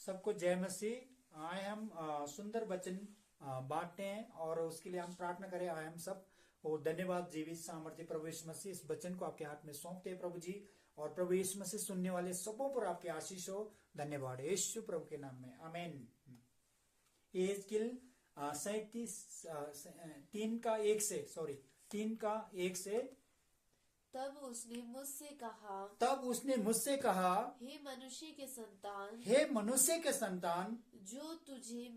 सबको जय मसीह। आए हम सुंदर वचन बांटते हैं और उसके लिए हम प्रार्थना करें। आए हम सब और धन्यवाद जीवित सामर्थ्य प्रभु यीशु मसीह, इस वचन को आपके हाथ में सौंपते हैं प्रभु जी। और प्रभु यीशु मसीह सुनने वाले सबों पर आपकी आशीष हो। धन्यवाद यीशु प्रभु के नाम में, आमीन। एहजकेल 3:1 से तब उसने मुझसे कहा, हे मनुष्य के संतान, जो तुझे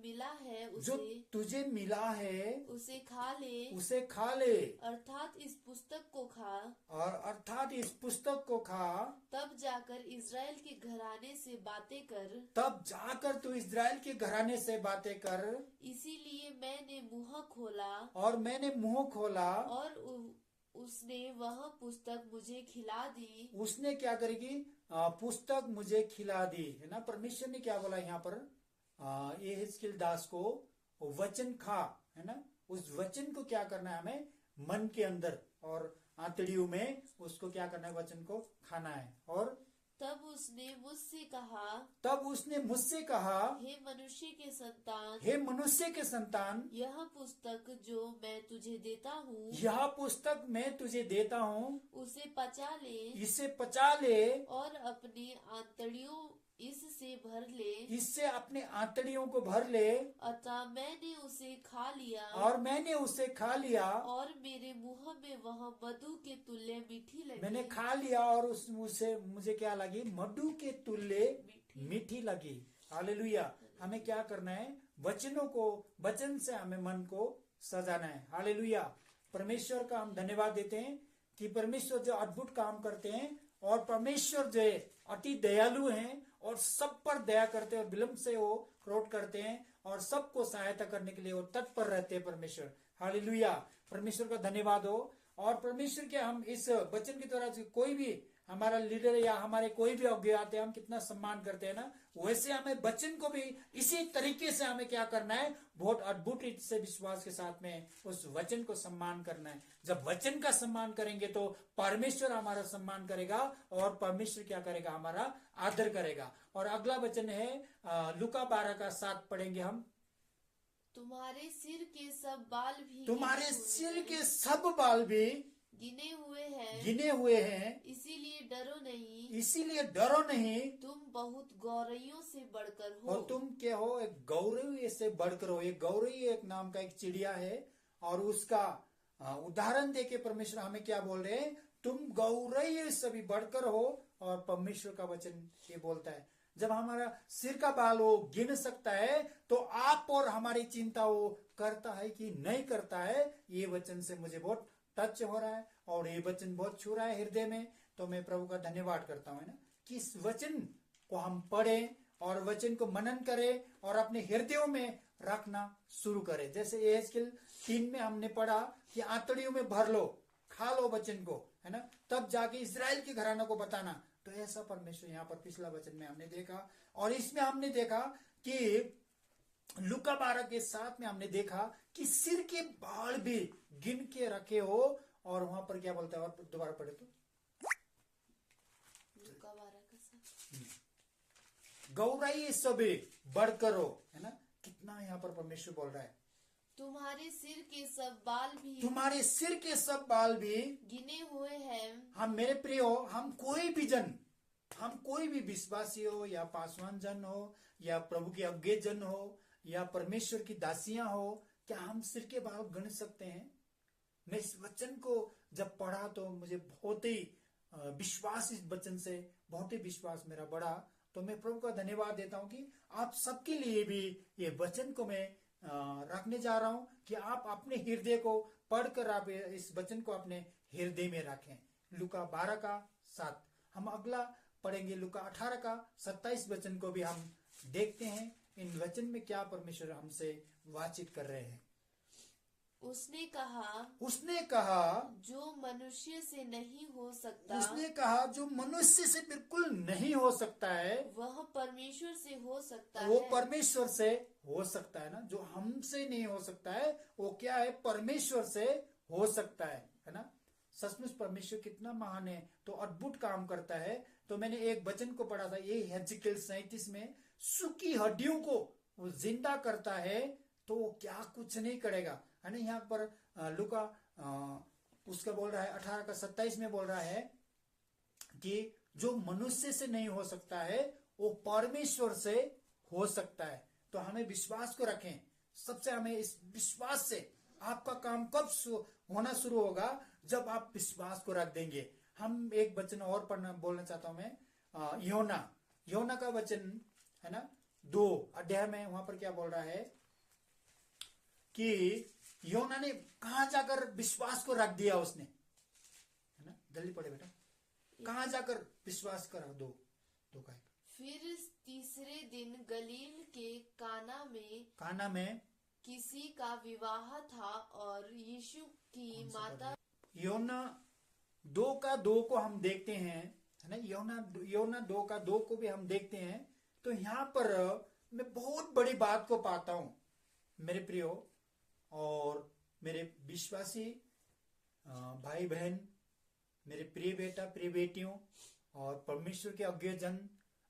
मिला है उसे खा ले, अर्थात इस पुस्तक को खा, तब जाकर तू इस्राएल के घराने से बातें कर। इसीलिए मैंने मुंह खोला और उसने वह पुस्तक मुझे खिला दी। उसने क्या करेगी? पुस्तक मुझे खिला दी, है ना। परमेश्वर ने क्या बोला यहाँ पर? एहजकेल दास को वचन खा, है ना। उस वचन को क्या करना है? हमें मन के अंदर और आंतड़ियों में उसको क्या करना है? वचन को खाना है। और तब उसने मुझसे कहा, हे मनुष्य के संतान, यह पुस्तक जो मैं तुझे देता हूँ, उसे पचा ले और अपनी आंतड़ियों इससे अपने आंतड़ियों को भर ले। अतः मैंने उसे खा लिया और मेरे मुंह में वह मधु के तुल्य मीठी लगी। मैंने खा लिया और उससे मुझे क्या लगी? मधु के तुल्य मीठी लगी। हालेलुया। हमें क्या करना है? वचन से हमें मन को सजाना है। हालेलुया। परमेश्वर का हम धन्यवाद देते हैं कि परमेश्वर जो अद्भुत काम करते हैं और परमेश्वर जो अति दयालु हैं और सब पर दया करते हैं और विलंब से वो क्रोध करते हैं और सबको सहायता करने के लिए वो तत्पर रहते हैं परमेश्वर। हालेलुया। परमेश्वर का धन्यवाद हो। और परमेश्वर के हम इस वचन की तरह से कोई भी हमारा लीडर या हमारे कोई भी अज्ञ आते हैं, हम कितना सम्मान करते हैं ना, वैसे हमें वचन को भी इसी तरीके से हमें क्या करना है? बहुत अद्भुत से विश्वास के साथ में उस वचन को सम्मान करना है। जब वचन का सम्मान करेंगे तो परमेश्वर हमारा सम्मान करेगा और परमेश्वर क्या करेगा? हमारा आदर करेगा। और अगला वचन है लूका 12:7 पढ़ेंगे हम। तुम्हारे सिर के सब बाल भी गिने हुए हैं, इसीलिए डरो नहीं। तुम बहुत गौरैयों से बढ़कर हो। और तुम क्या हो? एक गौरव से बढ़कर हो। एक गौरई एक नाम का एक चिड़िया है और उसका उदाहरण देके परमेश्वर हमें क्या बोल रहे हैं? तुम गौरई से भी बढ़कर हो। और परमेश्वर का वचन ये बोलता है, जब हमारा सिर का बाल वो गिन सकता है तो आप और हमारी चिंता वो करता है कि नहीं करता है? ये वचन से मुझे बहुत टच हो रहा है और ये वचन बहुत छू रहा है हृदय में। तो मैं प्रभु का धन्यवाद करता हूं, है ना, कि इस वचन को हम पढ़ें और वचन को मनन करें और अपने हृदयों में रखना शुरू करें। जैसे एहजकेल 3 में हमने पढ़ा कि आंतड़ियों में भर लो, खा लो वचन को, है ना, तब जाके इस्राएल के घराना को बताना। तो ऐसा परमेश्वर यहाँ पर पिछला वचन में हमने देखा। और इसमें हमने देखा कि लूका 12:7 में हमने देखा कि सिर के बाल भी गिन के रखे हो। और वहां पर क्या बोलता है? और दोबारा पढ़े तो लूका 12:7 गौरई सभी बढ़कर हो, है ना। कितना यहाँ पर परमेश्वर बोल रहा है? तुम्हारे सिर के सब बाल भी गिने हुए हैं। हम मेरे प्रिय हो, हम कोई भी विश्वासी हो या पासवान जन हो या प्रभु के अज्ञे जन हो या परमेश्वर की दासियां हो, क्या हम सिर के बाल गिन सकते हैं? मैं इस वचन को जब पढ़ा तो मुझे बहुत ही विश्वास, इस वचन से बहुत ही विश्वास मेरा बढ़ा। तो मैं प्रभु का धन्यवाद देता हूं कि आप सबके लिए भी ये वचन को मैं रखने जा रहा हूं कि आप अपने हृदय को पढ़कर आप इस वचन को अपने हृदय में रखें। लूका 12:7 हम अगला पढ़ेंगे। लूका 18:27 वचन को भी हम देखते हैं। इन वचन में क्या परमेश्वर हमसे बातचीत कर रहे हैं? उसने कहा, जो मनुष्य से नहीं हो सकता, उसने कहा जो मनुष्य से बिल्कुल नहीं हो सकता है, वह परमेश्वर से हो सकता है। वो परमेश्वर से हो सकता है ना। जो हमसे नहीं हो सकता है वो क्या है? परमेश्वर से हो सकता है ना। सचमुच परमेश्वर कितना महान है, तो अद्भुत काम करता है। तो मैंने एक वचन को पढ़ा था, ये एहजकेल 37 में सूखी हड्डियों को वो जिंदा करता है तो वो क्या कुछ नहीं करेगा, है ना। यहाँ पर लूका उसका बोल रहा है 18:27 में बोल रहा है कि जो मनुष्य से नहीं हो सकता है वो परमेश्वर से हो सकता है। तो हमें विश्वास को रखें, सबसे हमें इस विश्वास से आपका काम कब होना शुरू होगा, जब आप विश्वास को रख देंगे। हम एक वचन और बोलना चाहता हूं मैं, योना का वचन है ना 2 अध्याय में, वहां पर क्या बोल रहा है कि योना ने कहां जाकर विश्वास को रख दिया उसने, है ना। जल्दी पढ़े बेटा, कहां जाकर विश्वास कर दो का। फिर तीसरे दिन गलील के काना में किसी का विवाह था और यीशु की माता। योना 2:2 को हम देखते हैं, है ना। योना 2:2 को भी हम देखते हैं। तो यहाँ पर मैं बहुत बड़ी बात को पाता हूं मेरे प्रियो और मेरे विश्वासी भाई बहन, मेरे प्रिय बेटा प्रिय बेटियों और परमेश्वर के अज्ञजन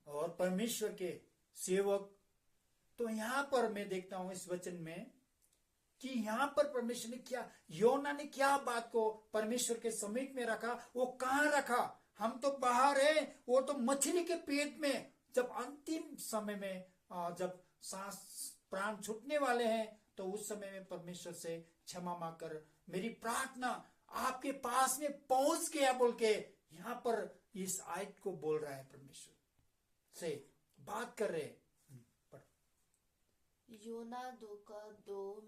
और परमेश्वर के सेवक। तो यहां पर मैं देखता हूं इस वचन में कि यहां पर परमेश्वर ने क्या, योना ने क्या बात को परमेश्वर के समीप में रखा, वो कहां रखा। हम तो बाहर है, वो तो मछली के पेट में। जब अंतिम समय में जब सांस प्राण छूटने वाले हैं तो उस समय में परमेश्वर से क्षमा मांगकर मेरी प्रार्थना आपके पास में पहुंच गया बोल के यहां पर इस आयत को बोल रहा है, परमेश्वर से बात कर रहे। योना 2:2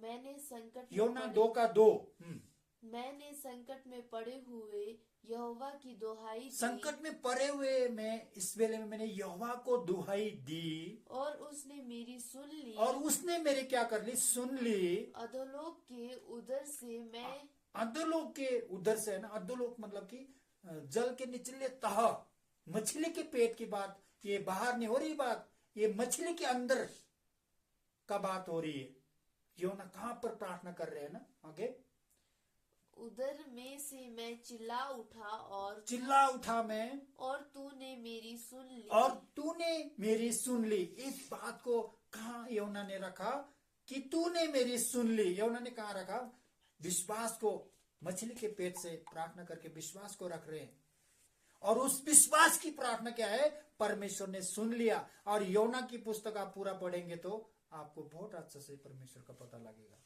मैंने संकट में पड़े हुए यहोवा की दुहाई दी। संकट में पड़े हुए मैं इस वेले में मैंने यहोवा को दुहाई दी और उसने मेरी सुन ली। और उसने मेरी क्या कर ली, सुन ली। अधोलोक के उदर से मैं, अधोलोक के उदर से, है ना। अधोलोक मतलब कि जल के निचले तह, मछली के पेट की बात, ये बाहर नहीं हो रही बात, ये मछली के अंदर का बात हो रही है। योना कहां पर प्रार्थना कर रहे हैं ना आगे, उधर में से मैं चिल्ला उठा मैं, और तूने मेरी सुन ली। इस बात को कहा योना ने रखा कि तूने मेरी सुन ली। योना ने कहा रखा, विश्वास को, मछली के पेट से प्रार्थना करके विश्वास को रख रहे हैं। और उस विश्वास की प्रार्थना क्या है, परमेश्वर ने सुन लिया। और योना की पुस्तक आप पूरा पढ़ेंगे तो आपको बहुत अच्छा से परमेश्वर का पता लगेगा।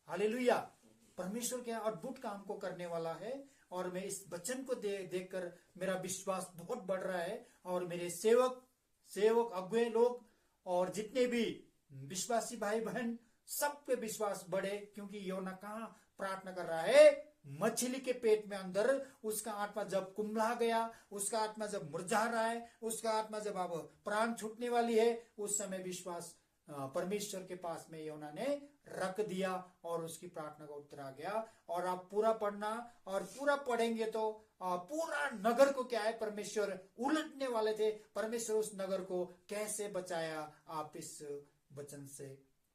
हालेलुया। परमेश्वर क्या अद्भुत काम को करने वाला है। और मैं इस वचन को देखकर मेरा विश्वास बहुत बढ़ रहा है। और मेरे सेवक अगुए लोग और जितने भी विश्वासी भाई बहन, सबके विश्वास बढ़े। क्योंकि योना कहां प्रार्थना कर रहा है, मछली के पेट में अंदर। उसका आत्मा जब कुंभला गया, उसका आत्मा जब मुरझा रहा है, उसका आत्मा जब अब प्राण छूटने वाली है, उस समय विश्वास परमेश्वर के पास में योना ने रख दिया और उसकी प्रार्थना का उत्तर आ गया। और आप पूरा पढ़ना, और पूरा पढ़ेंगे तो पूरा नगर को क्या है, परमेश्वर उलटने वाले थे। परमेश्वर उस नगर को कैसे बचाया, आप इस वचन से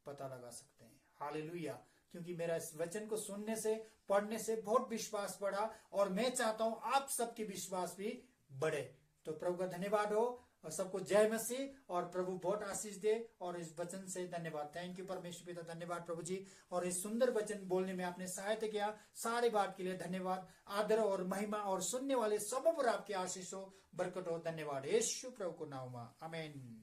पता लगा सकते हैं। हालेलुया। क्योंकि मेरा इस वचन को सुनने से, पढ़ने से बहुत विश्वास बढ़ा। और मैं चाहता हूं आप सबकी विश्वास भी बढ़े। तो प्रभु का धन्यवाद हो और सबको जय मसीह। और प्रभु बहुत आशीष दे। और इस वचन से धन्यवाद। थैंक यू परमेश्वर पिता, धन्यवाद प्रभु जी। और इस सुंदर वचन बोलने में आपने सहायता किया, सारे बात के लिए धन्यवाद। आदर और महिमा और सुनने वाले सबों पर आपकी आशीष हो, बरकत हो। धन्यवाद यीशु प्रभु को नाम में, आमीन।